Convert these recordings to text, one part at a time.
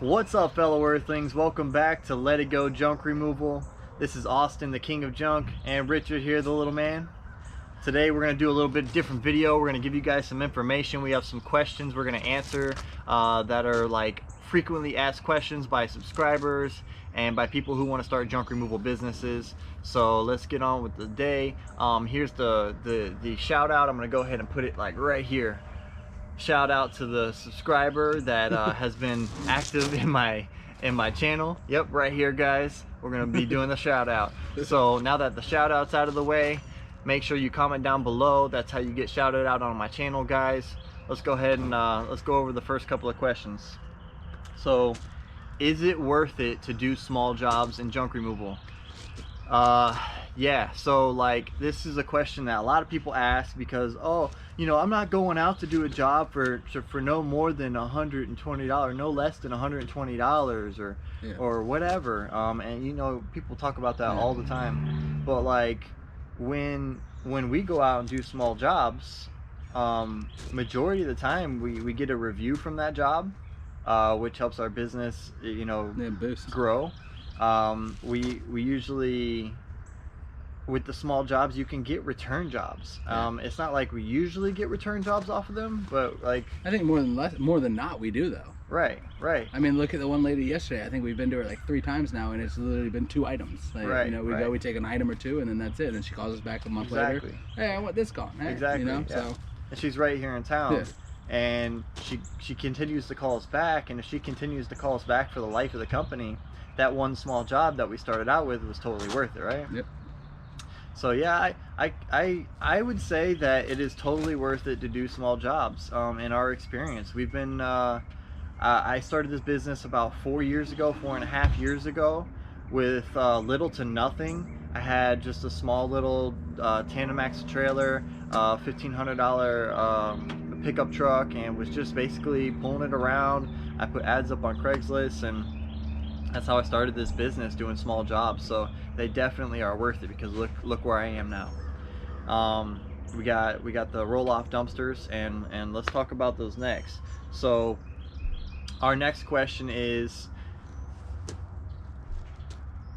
What's up, fellow Earthlings? Welcome back to Let It Go Junk Removal. This is Austin, the king of junk, and Richard here, the little man. Today we're going to do a little bit different video. We're going to give you guys some information. We have some questions we're going to answer that are like frequently asked questions by subscribers and by people who want to start junk removal businesses. So let's get on with the day. Here's the shout out. I'm going to go ahead and put it like right here. Shout out to the subscriber that has been active in my channel. Yep, right here, guys. We're gonna be doing the shout out. So now that the shout out's out of the way, make sure you comment down below. That's how you get shouted out on my channel, guys. Let's go ahead and let's go over the first couple of questions. So, is it worth it to do small jobs in junk removal? Yeah, so like this is a question that a lot of people ask because, oh, you know, I'm not going out to do a job for no more than $120, no less than $120 or whatever. And you know, people talk about that all the time. But like when we go out and do small jobs, majority of the time we get a review from that job, which helps our business, you know, grow. We usually, with the small jobs, you can get return jobs. It's not like we usually get return jobs off of them, but like I think more than not we do though. Right. I mean, look at the one lady yesterday. I think we've been to her like 3 times now, and it's literally been 2 items. Like, you know, we go, we take an item or 2, and then that's it. And she calls us back a month later. Hey, I want this gone. Hey, exactly. You know, so. And she's right here in town. And she continues to call us back, and if she continues to call us back for the life of the company, that one small job that we started out with was totally worth it, right? Yep. So yeah, I would say that it is totally worth it to do small jobs. In our experience, we've been I started this business about 4.5 years ago with little to nothing. I had just a small little tandem axle trailer, $1,500 pickup truck, and was just basically pulling it around. I put ads up on Craigslist, and that's how I started this business, doing small jobs. So they definitely are worth it, because look where I am now. We got the roll-off dumpsters, and let's talk about those next. So our next question is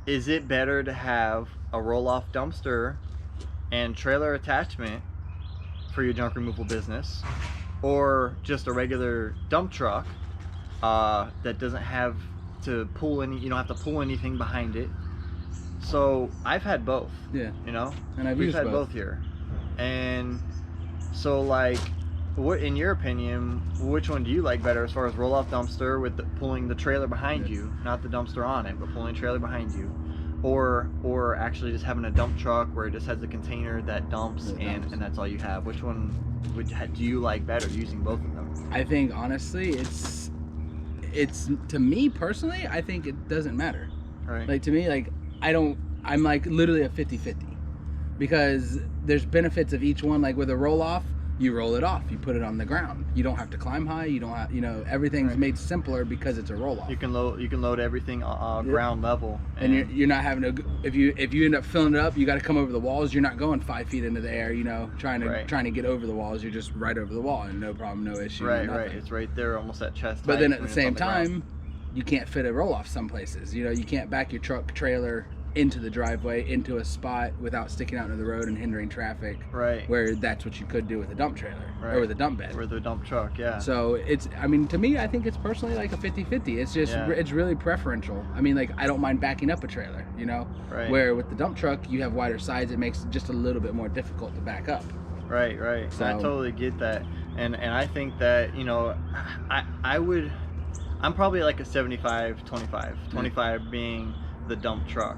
it better to have a roll-off dumpster and trailer attachment for your junk removal business, or just a regular dump truck that doesn't have to pull any, you don't have to pull anything behind it? So I've had both. Yeah. You know, and we've had both here. And so, like, what, in your opinion, which one do you like better, as far as roll-off dumpster with pulling the trailer behind you, not the dumpster on it, but pulling the trailer behind you, or actually just having a dump truck where it just has a container that dumps, and that's all you have? Which one do you like better, using both of them? I think honestly, it's to me personally, I think it doesn't matter. Right. Like, to me, like, I'm like literally a 50-50, because there's benefits of each one. Like with a roll-off, you roll it off, you put it on the ground, you don't have to climb high, you don't have, you know, everything's made simpler because it's a roll-off. You can load everything ground level, and you're not having to, if you end up filling it up, you got to come over the walls. You're not going 5 feet into the air, you know, trying to get over the walls. You're just right over the wall, and no problem, no issue. Right. It's right there, almost at chest height. But then at the same time, you can't fit a roll-off some places. You know, you can't back your truck trailer into the driveway, into a spot, without sticking out into the road and hindering traffic. Right. Where that's what you could do with a dump trailer, or with a dump bed. Or the dump truck, yeah. So it's, I mean, to me, I think it's personally like a 50-50. It's just, it's really preferential. I mean, like, I don't mind backing up a trailer, you know? Right. Where with the dump truck, you have wider sides, it makes it just a little bit more difficult to back up. Right. So, I totally get that. And I think that, you know, I'm probably like a 75-25. 25 being the dump truck,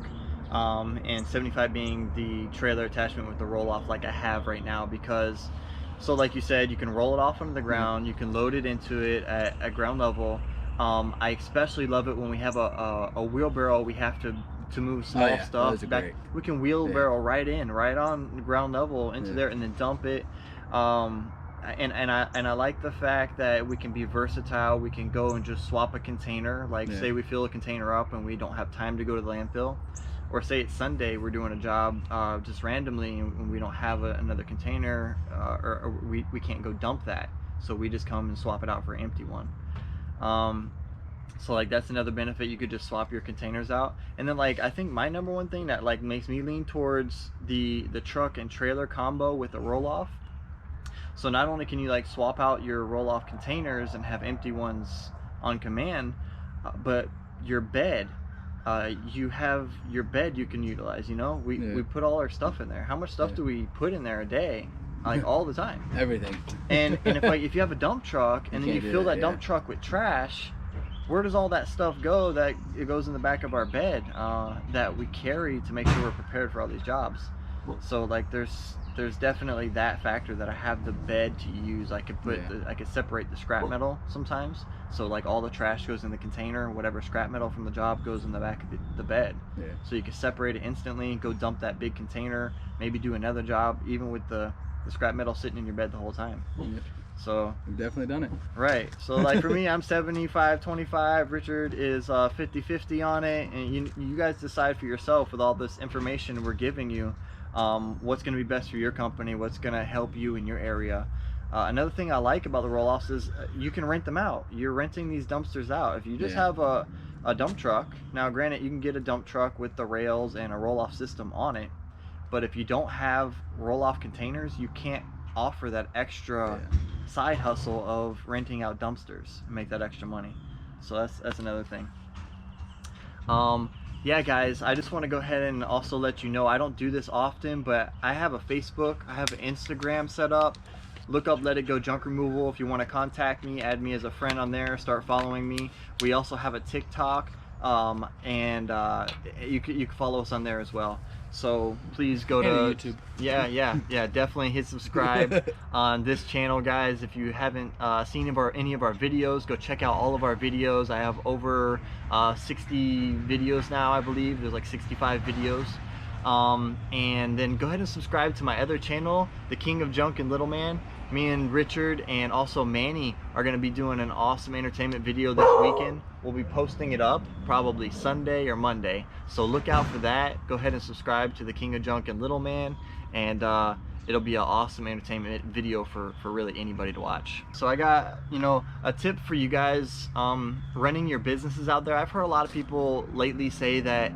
and 75 being the trailer attachment with the roll-off, like I have right now. Because, so like you said, you can roll it off onto the ground, you can load it into it at ground level. I especially love it when we have a wheelbarrow. We have to move small stuff back. We can wheelbarrow right on ground level into there, and then dump it. And I like the fact that we can be versatile. We can go and just swap a container. Like, say we fill a container up and we don't have time to go to the landfill, or say it's Sunday, we're doing a job just randomly, and we don't have another container, or we can't go dump that, so we just come and swap it out for an empty one. So like that's another benefit. You could just swap your containers out. And then like I think my number one thing that like makes me lean towards the truck and trailer combo with a roll-off. So not only can you like swap out your roll-off containers and have empty ones on command, but your bed, you have your bed you can utilize. You know, we put all our stuff in there. How much stuff do we put in there a day? Like all the time. Everything. And if you have a dump truck and then you fill that dump truck with trash, where does all that stuff go? That it goes in the back of our bed that we carry to make sure we're prepared for all these jobs. So like there's definitely that factor that I have the bed to use. I could put I could separate the scrap metal sometimes. So like all the trash goes in the container, whatever scrap metal from the job goes in the back of the bed. Yeah. So you can separate it instantly, go dump that big container, maybe do another job, even with the scrap metal sitting in your bed the whole time. Yep. So we've definitely done it. Right. So like for me, I'm 75-25. Richard is 50-50 on it, and you guys decide for yourself with all this information we're giving you, what's going to be best for your company, what's going to help you in your area. Another thing I like about the roll-offs is you can rent them out. You're renting these dumpsters out. If you just have a dump truck, now granted you can get a dump truck with the rails and a roll-off system on it, but if you don't have roll-off containers, you can't offer that extra side hustle of renting out dumpsters and make that extra money. So that's another thing. Yeah guys, I just want to go ahead and also let you know, I don't do this often, but I have a Facebook, I have an Instagram set up. Look up Let It Go Junk Removal. If you want to contact me, add me as a friend on there, start following me. We also have a TikTok, and you can follow us on there as well. So please go to YouTube. Yeah, definitely hit subscribe on this channel, guys. If you haven't seen any of our videos, go check out all of our videos. I have over 60 videos now, I believe. There's like 65 videos. And then go ahead and subscribe to my other channel, The King of Junk and Little Man. Me and Richard and also Manny are going to be doing an awesome entertainment video this weekend. We'll be posting it up probably Sunday or Monday, so look out for that. Go ahead and subscribe to The King of Junk and Little Man, and it'll be an awesome entertainment video for really anybody to watch. So I got, you know, a tip for you guys running your businesses out there. I've heard a lot of people lately say that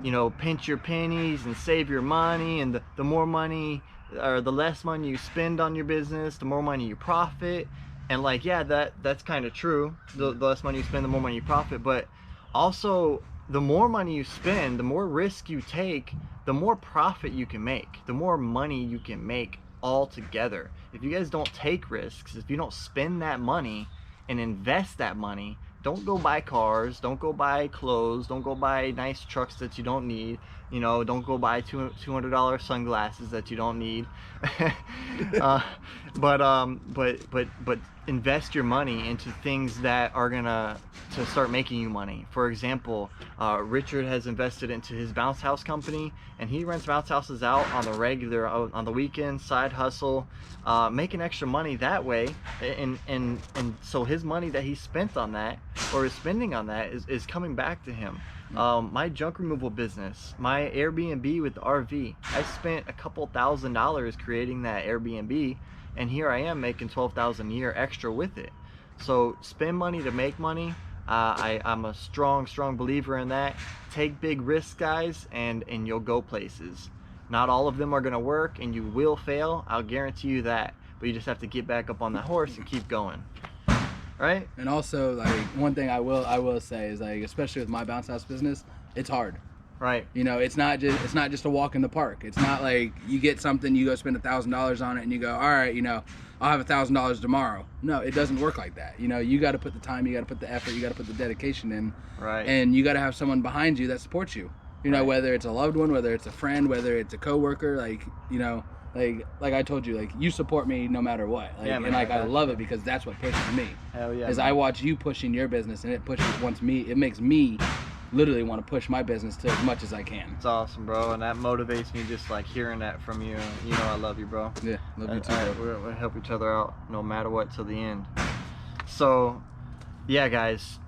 you know, pinch your pennies and save your money, and the more money or the less money you spend on your business, the more money you profit. And like, yeah, that's kind of true. The less money you spend, the more money you profit. But also, the more money you spend, the more risk you take, the more profit you can make, the more money you can make all together. If you guys don't take risks, if you don't spend that money and invest that money, don't go buy cars, don't go buy clothes, don't go buy nice trucks that you don't need, you know, don't go buy $200 sunglasses that you don't need. But invest your money into things that are gonna start making you money. For example, Richard has invested into his bounce house company, and he rents bounce houses out on the regular, on the weekend, side hustle, making extra money that way. And so his money that he spent on that, or is spending on that, is coming back to him. My junk removal business, my Airbnb with the RV, I spent a couple $1,000s creating that Airbnb, and here I am making $12,000 a year extra with it. So spend money to make money. I'm a strong believer in that. Take big risks, guys, and you'll go places. Not all of them are gonna work, and you will fail, I'll guarantee you that, but you just have to get back up on that horse and keep going. Right? And also, like, one thing I will say is, like, especially with my bounce house business, it's hard. Right. You know, it's not just a walk in the park. It's not like you get something, you go spend $1,000 on it, and you go, all right, you know, I'll have $1,000 tomorrow. No, it doesn't work like that. You know, you got to put the time, you got to put the effort, you got to put the dedication in. Right. And you got to have someone behind you that supports you. You know, whether it's a loved one, whether it's a friend, whether it's a coworker, like, you know, like I told you, like, you support me no matter what. Like, yeah, man, and like I love it because that's what pushes me. Hell yeah. Is I watch you pushing your business, and it makes me literally want to push my business to as much as I can. It's awesome, bro, and that motivates me just like hearing that from you. You know I love you, bro. Yeah, love you too, bro. We'll help each other out no matter what till the end. So, yeah, guys,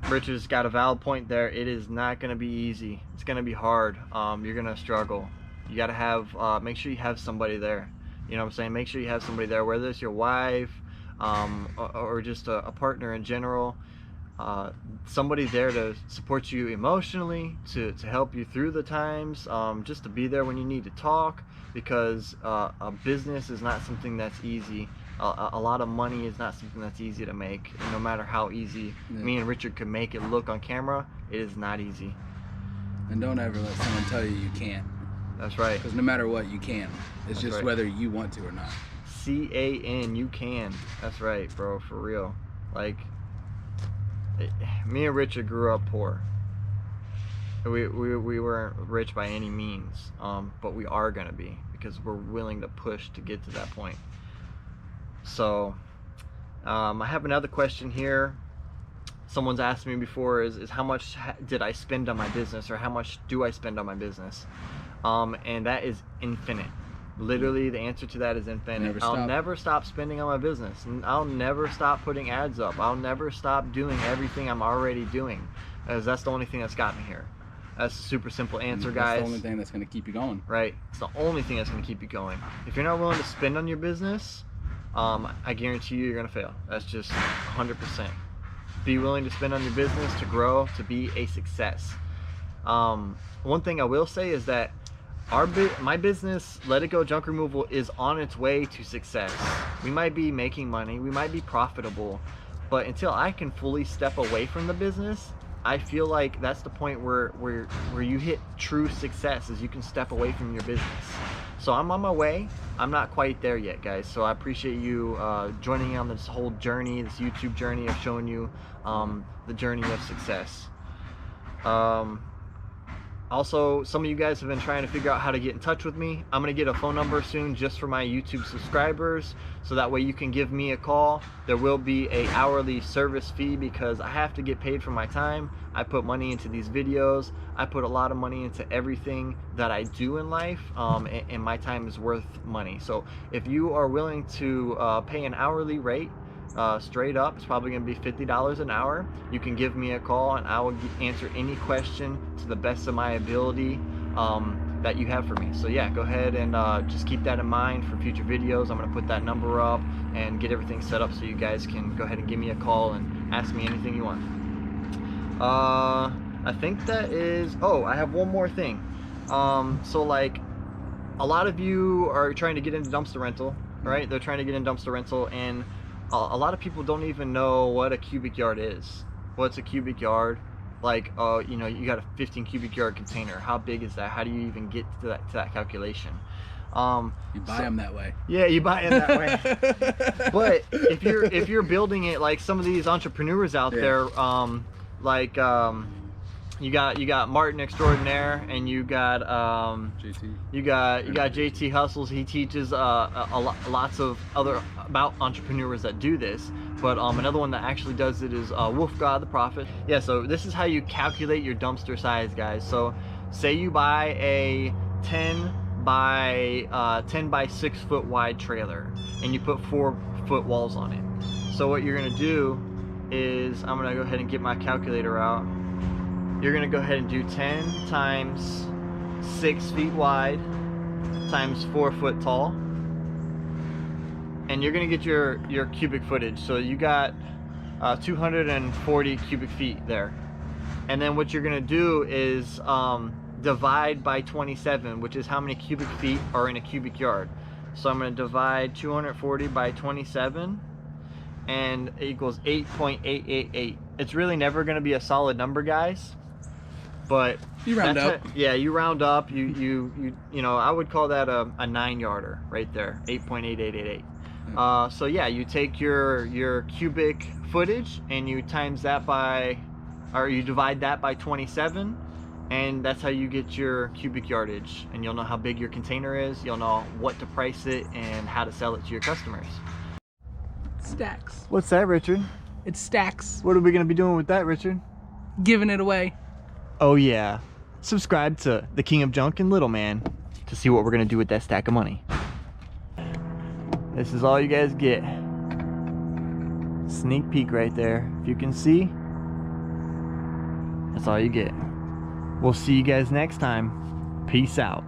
Richard's got a valid point there. It is not going to be easy. It's going to be hard. You're going to struggle. You got to have, make sure you have somebody there. You know what I'm saying? Make sure you have somebody there, whether it's your wife or just a partner in general. somebody there to support you emotionally, to help you through the times, just to be there when you need to talk, because a business is not something that's easy. A lot of money is not something that's easy to make. And no matter how easy me and Richard could make it look on camera, it is not easy. And don't ever let someone tell you can't. That's right. Because no matter what, you can. It's That's just right. whether you want to or not. CAN, you can. That's right, bro, for real. Like, me and Richard grew up poor. We weren't rich by any means, but we are gonna be, because we're willing to push to get to that point. So I have another question here. Someone's asked me before is how much did I spend on my business, or how much do I spend on my business? And that is infinite. Literally, the answer to that is infinite. I'll never stop spending on my business. I'll never stop putting ads up. I'll never stop doing everything I'm already doing, as that's the only thing that's got me here. That's a super simple answer, guys. That's the only thing that's going to keep you going. Right. It's the only thing that's going to keep you going. If you're not willing to spend on your business, I guarantee you're going to fail. That's just 100%. Be willing to spend on your business to grow, to be a success. One thing I will say is that my business, Let It Go Junk Removal, is on its way to success. We might be making money, we might be profitable, but until I can fully step away from the business, I feel like that's the point where you hit true success, is you can step away from your business. So I'm on my way. I'm not quite there yet, guys. So I appreciate you joining me on this whole journey, this YouTube journey of showing you the journey of success. Also, some of you guys have been trying to figure out how to get in touch with me. I'm gonna get a phone number soon just for my YouTube subscribers, so that way you can give me a call. There will be an hourly service fee, because I have to get paid for my time. I put money into these videos. I put a lot of money into everything that I do in life, and my time is worth money. So if you are willing to pay an hourly rate, straight up, it's probably going to be $50 an hour. You can give me a call, and I will answer any question to the best of my ability that you have for me. So yeah, go ahead and just keep that in mind for future videos. I'm going to put that number up and get everything set up so you guys can go ahead and give me a call and ask me anything you want. I think that is, oh, I have one more thing. So like, a lot of you are trying to get into dumpster rental, right? They're trying to get in dumpster rental, and a lot of people don't even know what a cubic yard is. What's a cubic yard? Like, you know, you got a 15 cubic yard container. How big is that? How do you even get to that calculation? You buy them that way. Yeah, you buy them that way. But if you're building it like some of these entrepreneurs out there, like you got Martin Extraordinaire, and you got JT. You got JT Hustles. He teaches lots of other about entrepreneurs that do this. But another one that actually does it is Wolf God the Prophet. Yeah. So this is how you calculate your dumpster size, guys. So say you buy a 10 by 6 foot wide trailer, and you put 4 foot walls on it. So what you're gonna do is, I'm gonna go ahead and get my calculator out. You're gonna go ahead and do 10 times 6 feet wide times 4 foot tall, and you're gonna get your cubic footage. So you got 240 cubic feet there. And then what you're gonna do is divide by 27, which is how many cubic feet are in a cubic yard. So I'm gonna divide 240 by 27, and it equals 8.888. It's really never gonna be a solid number, guys. But you round up. Yeah, you round up. You know, I would call that a 9-yarder right there, 8.8888. So yeah, you take your cubic footage and you times that by, or you divide that by 27, and that's how you get your cubic yardage. And you'll know how big your container is. You'll know what to price it and how to sell it to your customers. Stacks. What's that, Richard? It's stacks. What are we gonna be doing with that, Richard? Giving it away. Oh yeah. Subscribe to the King of Junk and Little Man to see what we're gonna do with that stack of money. This is all you guys get. Sneak peek right there. If you can see, that's all you get. We'll see you guys next time. Peace out.